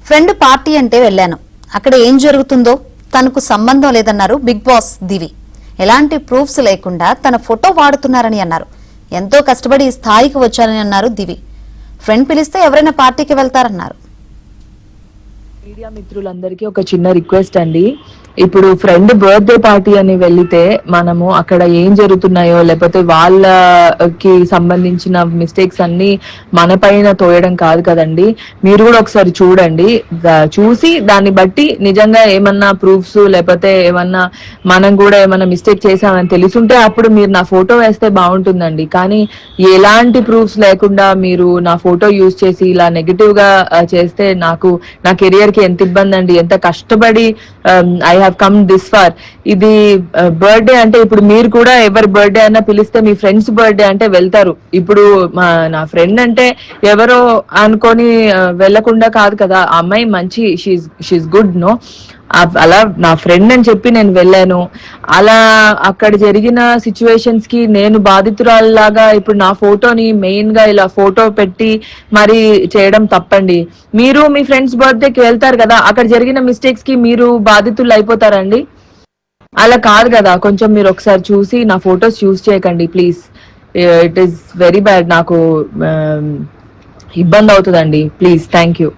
Friend party అంటే వెళ్ళాను. అక్కడ ఏం జరుగుతుందో తనకు సంబంధం లేదన్నారు బిగ్ బాస్ దివి. ఎలాంటి ప్రూఫ్స్ లేకుండా తన ఫోటో వాడుతున్నారని అన్నారు. ఎంతో కష్టపడి ఈ స్థాయికి వచ్చారని అన్నారు దివి. ఫ్రెండ్ పిలిస్తే ఎవరైనా పార్టీకి వెళ్తారన్నారు. మీడియా మిత్రులందరికీ ఒక చిన్న రిక్వెస్ట్ అండి. ఇప్పుడు ఫ్రెండ్ బర్త్డే పార్టీ అని వెళ్తే మనము అక్కడ ఏం జరుగుతున్నాయో లేకపోతే వాళ్ళకి సంబంధించిన మిస్టేక్స్ అన్ని మన పైన తోయడం కాదు కదండి. మీరు కూడా ఒకసారి చూడండి, చూసి దాన్ని బట్టి నిజంగా ఏమన్నా ప్రూఫ్స్ లేకపోతే ఏమన్నా మనం కూడా ఏమన్నా మిస్టేక్ చేసామని తెలుసుంటే అప్పుడు మీరు నా ఫోటో వేస్తే బాగుంటుందండి. కానీ ఎలాంటి ప్రూఫ్స్ లేకుండా మీరు నా ఫోటో యూజ్ చేసి ఇలా నెగిటివ్ గా చేస్తే నాకు నా కెరియర్ కి ఎంత ఇబ్బంది అండి. ఎంత కష్టపడి I have come this far. ఇది బర్త్డే అంటే ఇప్పుడు మీరు కూడా ఎవరి బర్త్డే అయినా పిలిస్తే మీ ఫ్రెండ్స్ బర్త్డే అంటే వెళ్తారు. ఇప్పుడు నా ఫ్రెండ్ అంటే ఎవరో అనుకొని వెళ్లకుండా కాదు కదా. ఆ అమ్మాయి మంచి షీఈ్ గుడ్ నో, అలా నా ఫ్రెండ్ అని చెప్పి నేను వెళ్ళాను. అలా అక్కడ జరిగిన సిచ్యువేషన్స్ కి నేను బాధితురాల్లాగా ఇప్పుడు నా ఫోటోని మెయిన్ గా ఇలా ఫోటో పెట్టి మరి చేయడం తప్పండి. మీరు మీ ఫ్రెండ్స్ బర్త్డేకి వెళ్తారు కదా, అక్కడ జరిగిన మిస్టేక్స్ కి మీరు బాధితులు అయిపోతారండి. అలా కాదు కదా. కొంచెం మీరు ఒకసారి చూసి నా ఫొటోస్ యూజ్ చేయకండి please. It is very bad. నాకు ఇబ్బంది అవుతుందండి. Please, thank you.